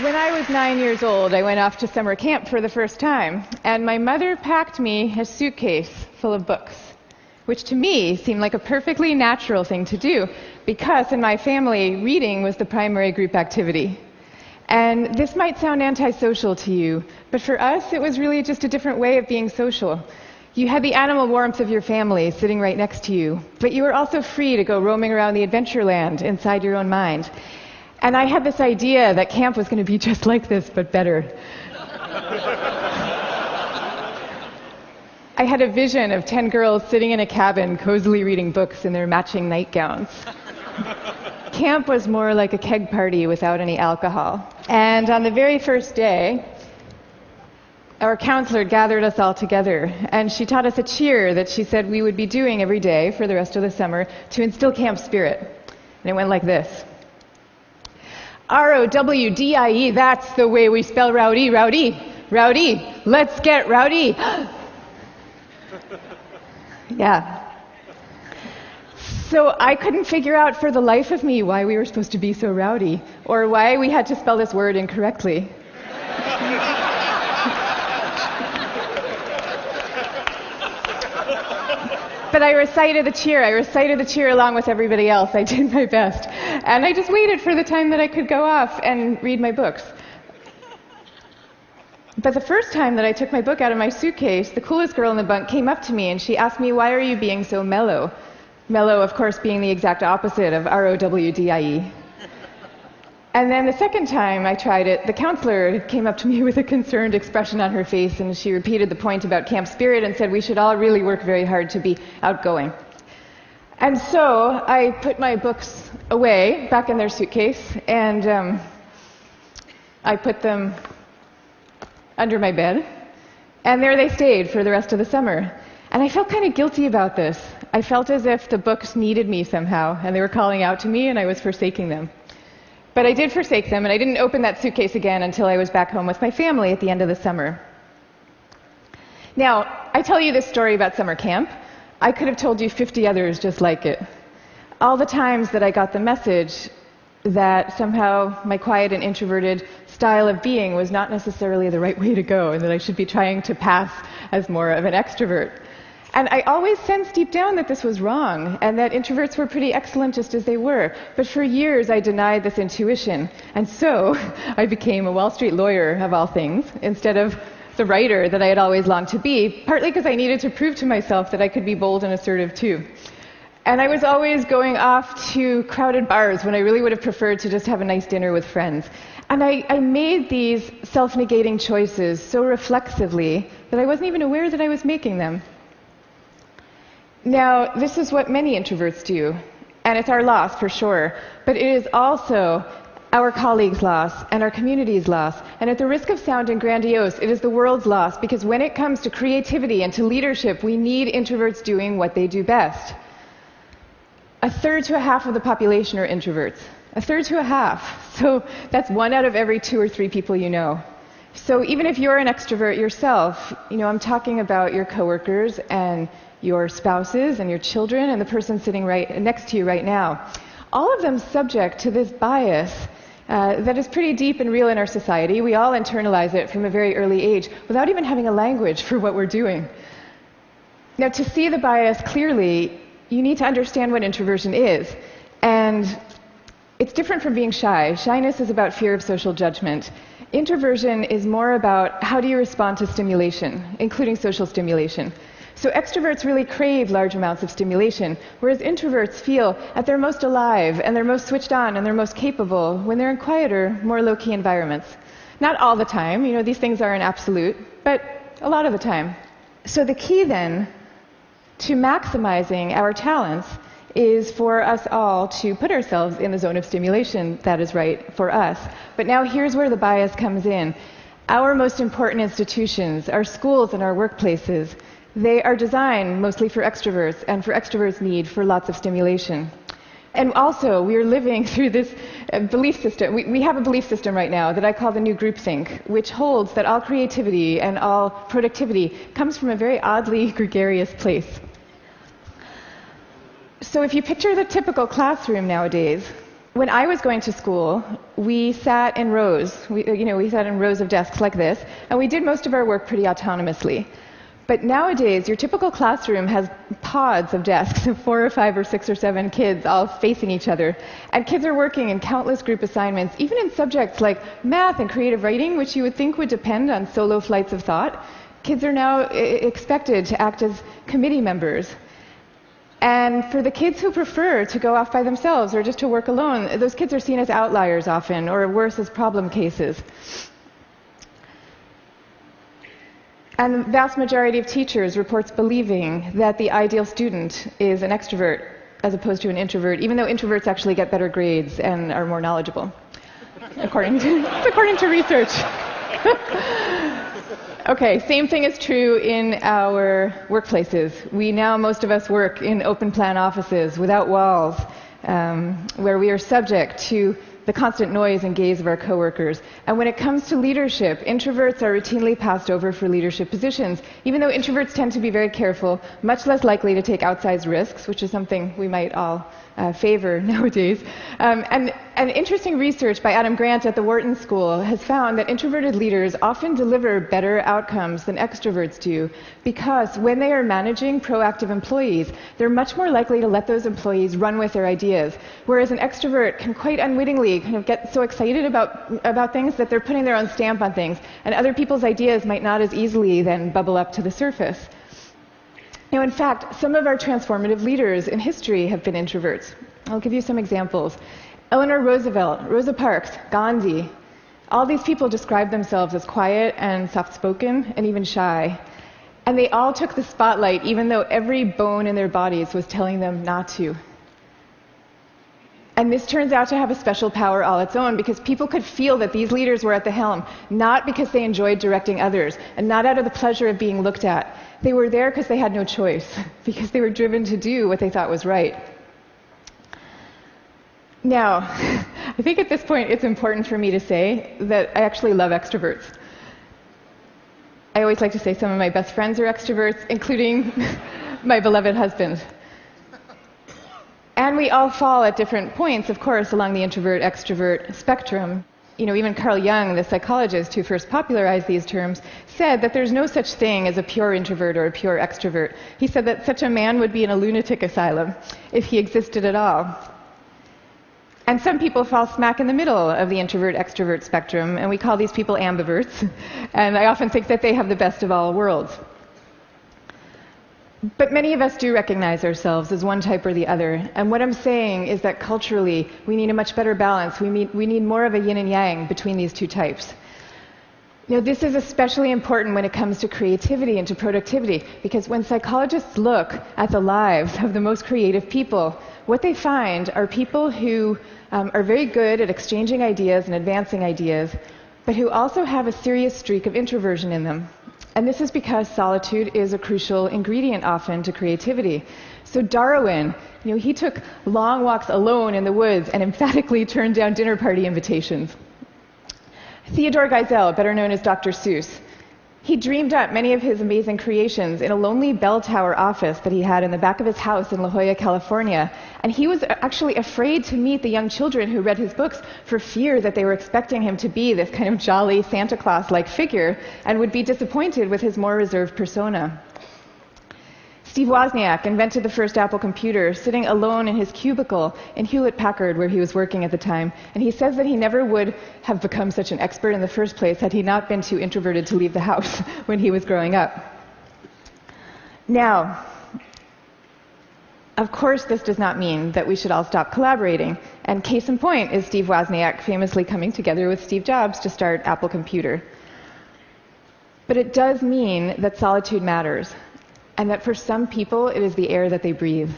When I was 9 years old, I went off to summer camp for the first time, and my mother packed me a suitcase full of books, which to me seemed like a perfectly natural thing to do, because in my family, reading was the primary group activity. And this might sound antisocial to you, but for us, it was really just a different way of being social. You had the animal warmth of your family sitting right next to you, but you were also free to go roaming around the adventure land inside your own mind. And I had this idea that camp was going to be just like this, but better. I had a vision of 10 girls sitting in a cabin, cozily reading books in their matching nightgowns. Camp was more like a keg party without any alcohol. And on the very first day, our counselor gathered us all together, and she taught us a cheer that she said we would be doing every day for the rest of the summer to instill camp spirit. And it went like this. R-O-W-D-I-E, that's the way we spell rowdy, rowdy, rowdy. Let's get rowdy. Yeah. So I couldn't figure out for the life of me why we were supposed to be so rowdy, or why we had to spell this word incorrectly. But I recited the cheer along with everybody else. I did my best. And I just waited for the time that I could go off and read my books. But the first time that I took my book out of my suitcase, the coolest girl in the bunk came up to me and she asked me, "Why are you being so mellow?" Mellow, of course, being the exact opposite of R-O-W-D-I-E. And then the second time I tried it, the counselor came up to me with a concerned expression on her face, and she repeated the point about camp spirit and said we should all really work very hard to be outgoing. And so I put my books away, back in their suitcase, and I put them under my bed, and there they stayed for the rest of the summer. And I felt kind of guilty about this. I felt as if the books needed me somehow, and they were calling out to me, and I was forsaking them. But I did forsake them, and I didn't open that suitcase again until I was back home with my family at the end of the summer. Now, I tell you this story about summer camp. I could have told you 50 others just like it. All the times that I got the message that somehow my quiet and introverted style of being was not necessarily the right way to go, and that I should be trying to pass as more of an extrovert. And I always sensed deep down that this was wrong, and that introverts were pretty excellent just as they were. But for years I denied this intuition. And so I became a Wall Street lawyer, of all things, instead of the writer that I had always longed to be, partly because I needed to prove to myself that I could be bold and assertive too. And I was always going off to crowded bars when I really would have preferred to just have a nice dinner with friends. And I made these self-negating choices so reflexively that I wasn't even aware that I was making them. Now, this is what many introverts do, and it's our loss for sure, but it is also our colleagues' loss and our community's loss, and at the risk of sounding grandiose, it is the world's loss, because when it comes to creativity and to leadership, we need introverts doing what they do best. 1/3 to 1/2 of the population are introverts. 1/3 to 1/2. So that's 1 out of every 2 or 3 people you know. So even if you're an extrovert yourself, I'm talking about your coworkers and your spouses and your children and the person sitting right next to you right now. All of them subject to this bias that is pretty deep and real in our society. We all internalize it from a very early age without even having a language for what we're doing. Now, to see the bias clearly, you need to understand what introversion is. And it's different from being shy. Shyness is about fear of social judgment. Introversion is more about how do you respond to stimulation, including social stimulation. So extroverts really crave large amounts of stimulation, whereas introverts feel at their most alive and they're most switched on and they're most capable when they're in quieter, more low-key environments. Not all the time, these things are an absolute, but a lot of the time. So the key then to maximizing our talents is for us all to put ourselves in the zone of stimulation that is right for us. But now here's where the bias comes in. Our most important institutions, our schools and our workplaces, they are designed mostly for extroverts, and for extroverts' need for lots of stimulation. And also, we are living through this belief system. We have a belief system right now that I call the new groupthink, which holds that all creativity and all productivity comes from a very oddly gregarious place. So if you picture the typical classroom nowadays, When I was going to school, we sat in rows. We sat in rows of desks like this, and we did most of our work pretty autonomously. But nowadays, your typical classroom has pods of desks of 4 or 5 or 6 or 7 kids all facing each other. And kids are working in countless group assignments, even in subjects like math and creative writing, which you would think would depend on solo flights of thought. Kids are now expected to act as committee members. And for the kids who prefer to go off by themselves or just to work alone, those kids are seen as outliers often, or worse, as problem cases. And the vast majority of teachers reports believing that the ideal student is an extrovert as opposed to an introvert, even though introverts actually get better grades and are more knowledgeable, according to research. Okay, same thing is true in our workplaces. Most of us work in open plan offices without walls, where we are subject to the constant noise and gaze of our coworkers. And when it comes to leadership, introverts are routinely passed over for leadership positions, even though introverts tend to be very careful, much less likely to take outsized risks, which is something we might all favor nowadays. And interesting research by Adam Grant at the Wharton School has found that introverted leaders often deliver better outcomes than extroverts do, because when they are managing proactive employees, they're much more likely to let those employees run with their ideas, whereas an extrovert can quite unwittingly kind of get so excited about things that they're putting their own stamp on things, and other people's ideas might not as easily then bubble up to the surface. In fact, some of our transformative leaders in history have been introverts. I'll give you some examples. Eleanor Roosevelt, Rosa Parks, Gandhi, all these people describe themselves as quiet and soft-spoken and even shy. And they all took the spotlight even though every bone in their bodies was telling them not to. And this turns out to have a special power all its own, because people could feel that these leaders were at the helm, not because they enjoyed directing others, and not out of the pleasure of being looked at. They were there because they had no choice, because they were driven to do what they thought was right. Now, I think at this point it's important for me to say that I actually love extroverts. I always like to say some of my best friends are extroverts, including my beloved husband. And we all fall at different points, of course, along the introvert-extrovert spectrum. Even Carl Jung, the psychologist who first popularized these terms, said that there's no such thing as a pure introvert or a pure extrovert. He said that such a man would be in a lunatic asylum if he existed at all. And some people fall smack in the middle of the introvert-extrovert spectrum, and we call these people ambiverts. And I often think that they have the best of all worlds. But many of us do recognize ourselves as one type or the other. And what I'm saying is that culturally, we need a much better balance. We need more of a yin and yang between these two types. This is especially important when it comes to creativity and to productivity, because when psychologists look at the lives of the most creative people, what they find are people who are very good at exchanging ideas and advancing ideas, but who also have a serious streak of introversion in them. And this is because solitude is a crucial ingredient often to creativity. So Darwin, he took long walks alone in the woods and emphatically turned down dinner party invitations. Theodore Geisel, better known as Dr. Seuss, he dreamed up many of his amazing creations in a lonely bell tower office that he had in the back of his house in La Jolla, California. And he was actually afraid to meet the young children who read his books for fear that they were expecting him to be this kind of jolly Santa Claus-like figure and would be disappointed with his more reserved persona. Steve Wozniak invented the first Apple computer sitting alone in his cubicle in Hewlett-Packard, where he was working at the time. And he says that he never would have become such an expert in the first place had he not been too introverted to leave the house when he was growing up. Now, of course, this does not mean that we should all stop collaborating. And case in point is Steve Wozniak famously coming together with Steve Jobs to start Apple Computer. But it does mean that solitude matters, and that for some people it is the air that they breathe.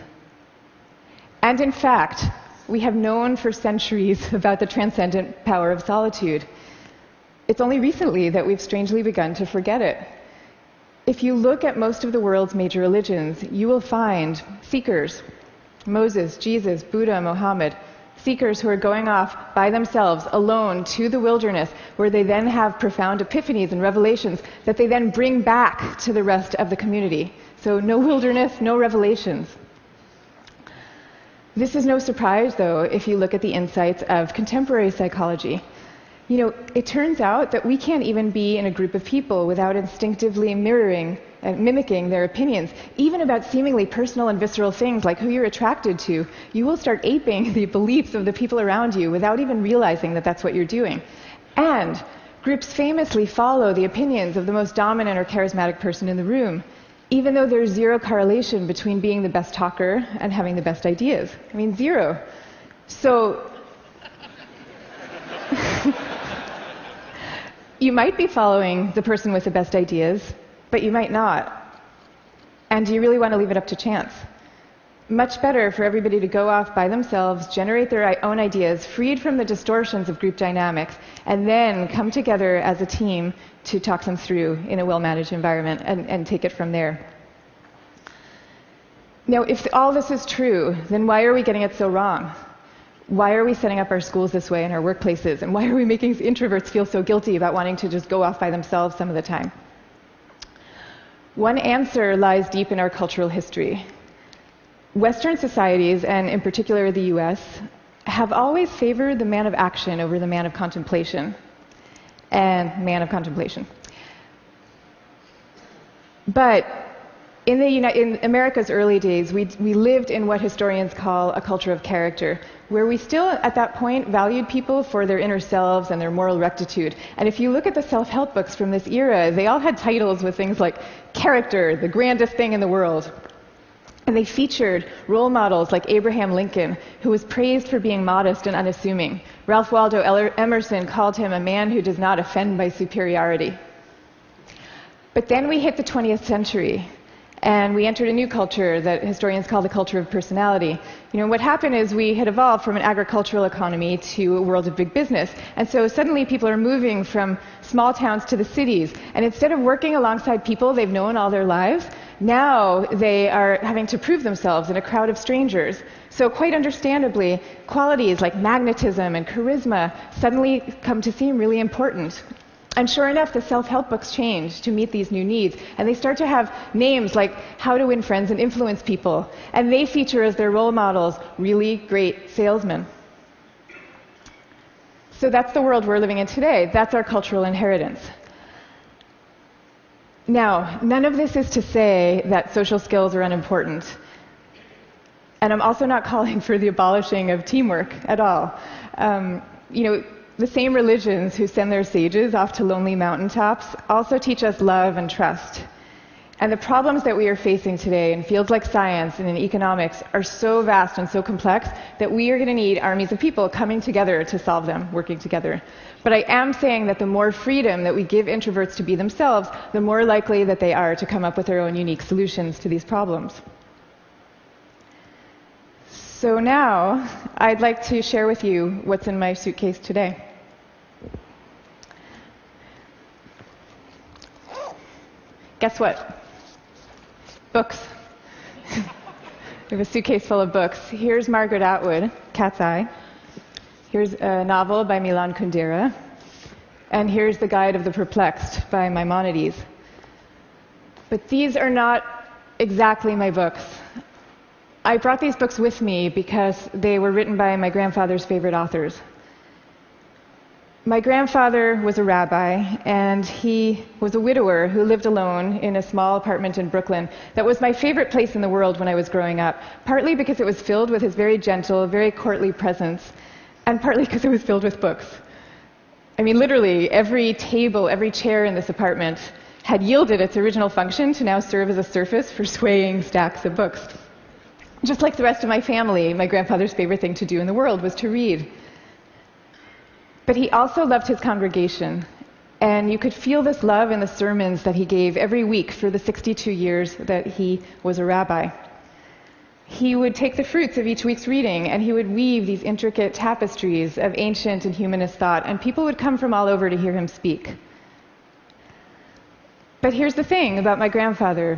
And in fact, we have known for centuries about the transcendent power of solitude. It's only recently that we've strangely begun to forget it. If you look at most of the world's major religions, you will find seekers, Moses, Jesus, Buddha, Mohammed, seekers who are going off by themselves, alone, to the wilderness, where they then have profound epiphanies and revelations that they then bring back to the rest of the community. So no wilderness, no revelations. This is no surprise, though, if you look at the insights of contemporary psychology. You know, it turns out that we can't even be in a group of people without instinctively mirroring and mimicking their opinions, even about seemingly personal and visceral things like who you're attracted to. You will start aping the beliefs of the people around you without even realizing that that's what you're doing. And groups famously follow the opinions of the most dominant or charismatic person in the room, even though there's zero correlation between being the best talker and having the best ideas. I mean, zero. So you might be following the person with the best ideas, but you might not. And do you really want to leave it up to chance? Much better for everybody to go off by themselves, generate their own ideas, freed from the distortions of group dynamics, and then come together as a team to talk them through in a well-managed environment and take it from there. Now, if all this is true, then why are we getting it so wrong? Why are we setting up our schools this way and our workplaces? And why are we making introverts feel so guilty about wanting to just go off by themselves some of the time? One answer lies deep in our cultural history. Western societies, and in particular the US, have always favored the man of action over the man of contemplation. And man of contemplation. But in America's early days, we lived in what historians call a culture of character, where we still, at that point, valued people for their inner selves and their moral rectitude. And if you look at the self-help books from this era, they all had titles with things like character, the grandest thing in the world. And they featured role models like Abraham Lincoln, who was praised for being modest and unassuming. Ralph Waldo Emerson called him a man who does not offend by superiority. But then we hit the 20th century, and we entered a new culture that historians call the culture of personality. You know, what happened is we had evolved from an agricultural economy to a world of big business. And so suddenly people are moving from small towns to the cities. And instead of working alongside people they've known all their lives, now they are having to prove themselves in a crowd of strangers. So quite understandably, qualities like magnetism and charisma suddenly come to seem really important. And sure enough, the self-help books change to meet these new needs. And they start to have names like How to Win Friends and Influence People. And they feature as their role models really great salesmen. So that's the world we're living in today. That's our cultural inheritance. Now, none of this is to say that social skills are unimportant. And I'm also not calling for the abolishing of teamwork at all. The same religions who send their sages off to lonely mountaintops also teach us love and trust. And the problems that we are facing today in fields like science and in economics are so vast and so complex that we are going to need armies of people coming together to solve them, working together. But I am saying that the more freedom that we give introverts to be themselves, the more likely that they are to come up with their own unique solutions to these problems. So now, I'd like to share with you what's in my suitcase today. Guess what? Books. We have a suitcase full of books. Here's Margaret Atwood, Cat's Eye. Here's a novel by Milan Kundera. And here's The Guide of the Perplexed by Maimonides. But these are not exactly my books. I brought these books with me because they were written by my grandfather's favorite authors. My grandfather was a rabbi, and he was a widower who lived alone in a small apartment in Brooklyn that was my favorite place in the world when I was growing up, partly because it was filled with his very gentle, very courtly presence, and partly because it was filled with books. I mean, literally, every table, every chair in this apartment had yielded its original function to now serve as a surface for swaying stacks of books. Just like the rest of my family, my grandfather's favorite thing to do in the world was to read. But he also loved his congregation, and you could feel this love in the sermons that he gave every week for the 62 years that he was a rabbi. He would take the fruits of each week's reading, and he would weave these intricate tapestries of ancient and humanist thought, and people would come from all over to hear him speak. But here's the thing about my grandfather.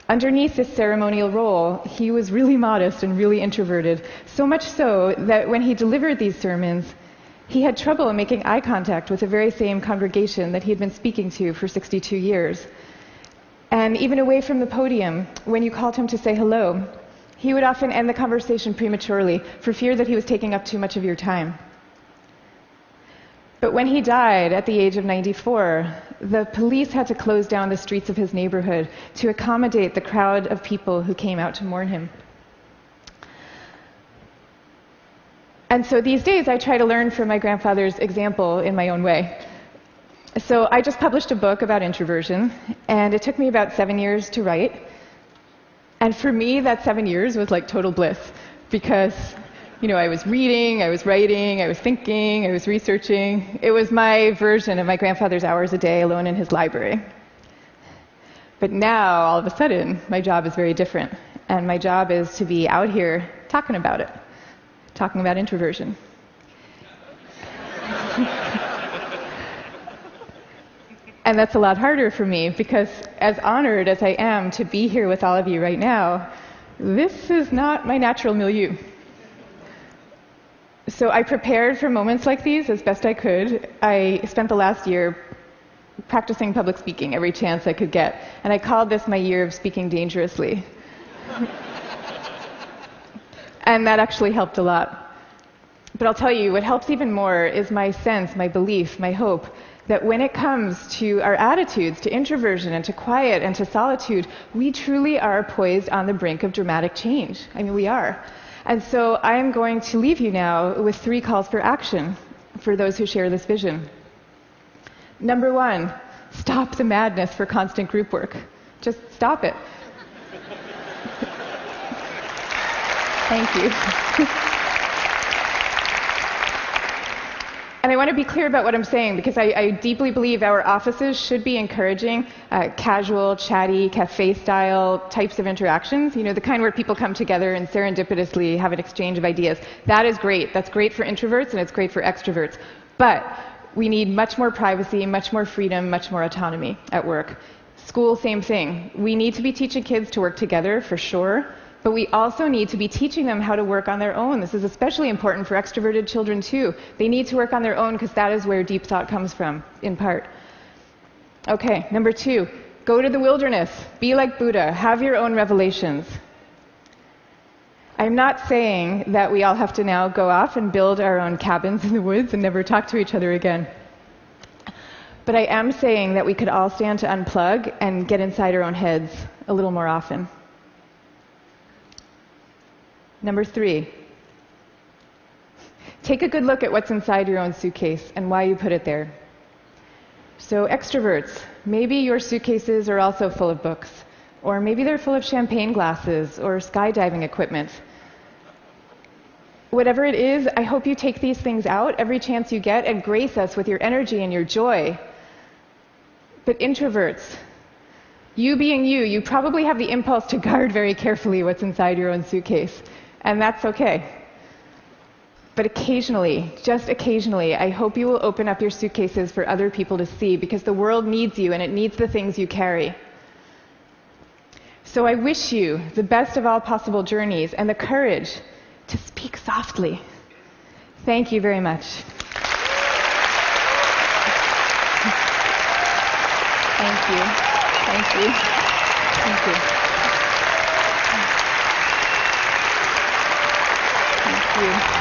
Underneath this ceremonial role, he was really modest and really introverted, so much so that when he delivered these sermons, he had trouble making eye contact with the very same congregation that he had been speaking to for 62 years. And even away from the podium, when you called him to say hello, He would often end the conversation prematurely for fear that he was taking up too much of your time. But when he died at the age of 94, the police had to close down the streets of his neighborhood to accommodate the crowd of people who came out to mourn him. And so these days I try to learn from my grandfather's example in my own way. So I just published a book about introversion, and it took me about 7 years to write. And for me, that 7 years was like total bliss, because I was reading, I was writing, I was thinking, I was researching. It was my version of my grandfather's hours a day alone in his library. But now, all of a sudden, my job is very different. And my job is to be out here talking about it, talking about introversion. And that's a lot harder for me, because as honored as I am to be here with all of you right now, this is not my natural milieu. So I prepared for moments like these as best I could. I spent the last year practicing public speaking every chance I could get, and I called this my year of speaking dangerously. And that actually helped a lot. But I'll tell you, what helps even more is my sense, my belief, my hope that when it comes to our attitudes to introversion and to quiet and to solitude, we truly are poised on the brink of dramatic change. I mean, we are. And so I am going to leave you now with 3 calls for action for those who share this vision. Number 1, stop the madness for constant group work. Just stop it. Thank you. And I want to be clear about what I'm saying, because I deeply believe our offices should be encouraging casual, chatty, cafe-style types of interactions, the kind where people come together and serendipitously have an exchange of ideas. That is great. That's great for introverts, and it's great for extroverts. But we need much more privacy, much more freedom, much more autonomy at work. School, same thing. We need to be teaching kids to work together, for sure. But we also need to be teaching them how to work on their own. This is especially important for extroverted children, too. They need to work on their own because that is where deep thought comes from, in part. Okay, number 2, go to the wilderness. Be like Buddha. Have your own revelations. I'm not saying that we all have to now go off and build our own cabins in the woods and never talk to each other again. But I am saying that we could all stand to unplug and get inside our own heads a little more often. Number 3, take a good look at what's inside your own suitcase and why you put it there. So extroverts, maybe your suitcases are also full of books, or maybe they're full of champagne glasses or skydiving equipment. Whatever it is, I hope you take these things out every chance you get and grace us with your energy and your joy. But introverts, you being you probably have the impulse to guard very carefully what's inside your own suitcase. And that's okay. But occasionally, just occasionally, I hope you will open up your suitcases for other people to see, because the world needs you and it needs the things you carry. So I wish you the best of all possible journeys and the courage to speak softly. Thank you very much. Thank you. Thank you. Thank you. Thank you.